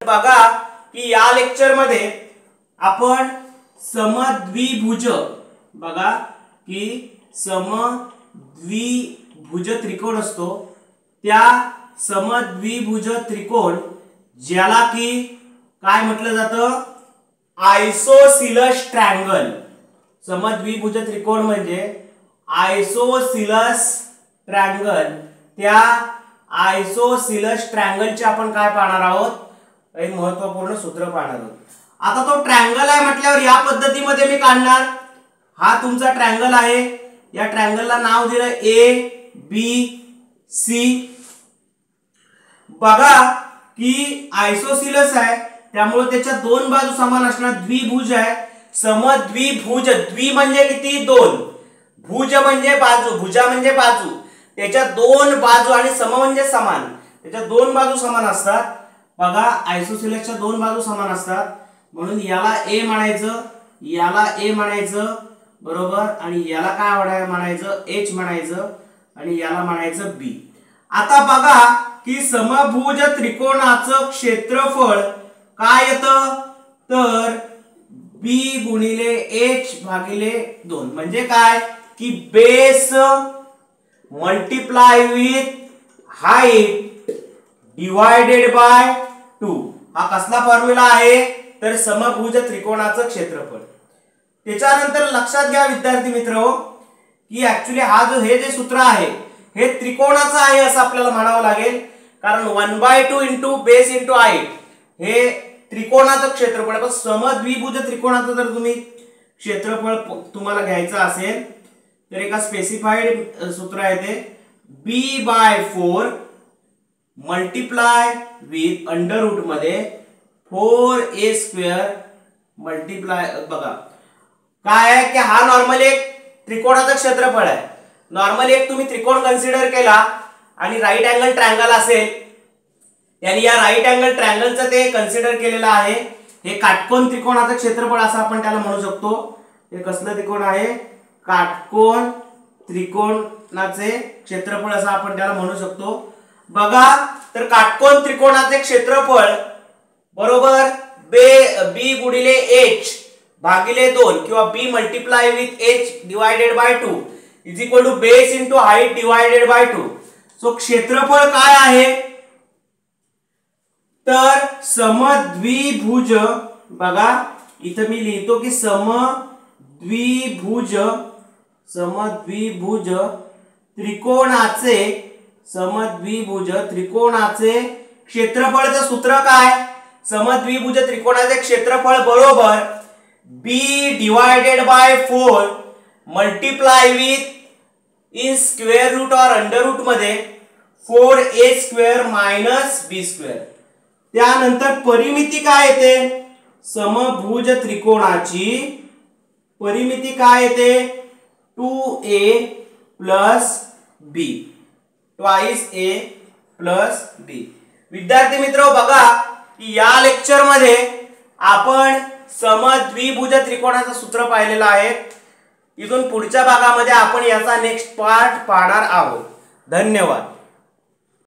बघा की या लेक्चर मध्ये आपण समद्विभुज बघा की समद्विभुज त्रिकोण असतो त्या समद्विभुज त्रिकोण ज्याला की काय म्हटलं जातं आयसोसिलस ट्रायंगल। समद्विभुज त्रिकोण म्हणजे आयसोसिलस ट्रायंगल। त्या आयसोसिलस ट्रायंगलचे आपण काय पाहणार आहोत एक महत्त्वपूर्ण सूत्र पाहणार आहोत। आता तो ट्रायंगल आहे म्हटल्यावर या पद्धतीमध्ये मी काढणार। हा तुमचा ट्रायंगल आहे, या ट्रायंगलला नाव दिलं ए बी सी। बघा की आयसोसिलस आहे त्यामुळे त्याच्या दोन बाजू समान असणार, द्विभुज आहे। समद्विभुज, द्वि म्हणजे किती दोन, भुज म्हणजे बाजू, भुजा म्हणजे बाजू, त्याच्या दोन बाजू आणि सम म्हणजे समान, त्याच्या दोन बाजू समान असतात। बघा आयसोसिलसच्या दोन बाजू समान असतात म्हणून याला ए म्हणायचं, याला ए म्हणायचं बरोबर, आणि याला काय म्हणायचं एच म्हणायचं, आणि याला म्हणायचं बी। आता बघा की समभुज त्रिकोणाचं क्षेत्रफळ काय येतं तर बी गुणिले एच भागिले 2 म्हणजे काय की base multiply with height divided by 2। हा कसला फॉर्म्युला आहे तर समभुज त्रिकोणाचं क्षेत्रफळ। त्याच्यानंतर लक्षात घ्या विद्यार्थी मित्र की ऍक्च्युली हा जो हे जे सूत्र आहे हे त्रिकोणाचं आहे असं आपल्याला म्हणावं लागेल, कारण 1/2 इंटू बेस इंटू हाईट हे त्रिकोणाचं क्षेत्रफळ आहे। पण समद्विभुज त्रिकोणाचं जर तुम्ही क्षेत्रफळ तुम्हाला घ्यायचं असेल तर एका स्पेसिफाईड सूत्र आहे ते b/4 multiply with under root मध्ये 4a² मल्टिप्लाय। बघा काय आहे की हा नॉर्मली एक त्रिकोणाचं क्षेत्रफळ आहे। नॉर्मली एक तुम्ही त्रिकोण कन्सिडर केला आणि राईट अँगल ट्रायंगल असेल, यानी या राईट अँगल ट्रायंगलचं ते कन्सिडर केलेलं आहे। हे काटकोन त्रिकोणाचं क्षेत्रफळ असं आपण त्याला म्हणू शकतो। हे कसलं त्रिकोण आहे काटकोन त्रिकोणाचे क्षेत्रफळ असं आपण त्याला म्हणू शकतो। बघा तर काटकोन त्रिकोणाचे क्षेत्रफळ बरोबर बी गुणिले एच भागिले 2 किंवा B multiply with H divided by 2 is equal to base into height divided by 2। So क्षेत्रफळ काय आहे तर समद्विभुज, बघा इथं मी लिहितो की समद्विभुज त्रिकोणाचे क्षेत्रफळचं सूत्र काय, समद्विभुज त्रिकोणाचे क्षेत्रफळ बरोबर b divided by 4 multiply with in square root और अंडर रूट मध्ये 4a² मायनस b²। त्यानंतर परिमिती काय येते समभुज त्रिकोणाची परिमिती काय येते 2a plus b, twice a plus b। विद्यार्थी मित्र बघा की या लेक्चर मध्ये आपण समद्विभुज त्रिकोणाचं सूत्र पाहिलेलं आहे। इथून पुढच्या भागामध्ये आपण याचा नेक्स्ट पार्ट पाहणार आहोत। धन्यवाद।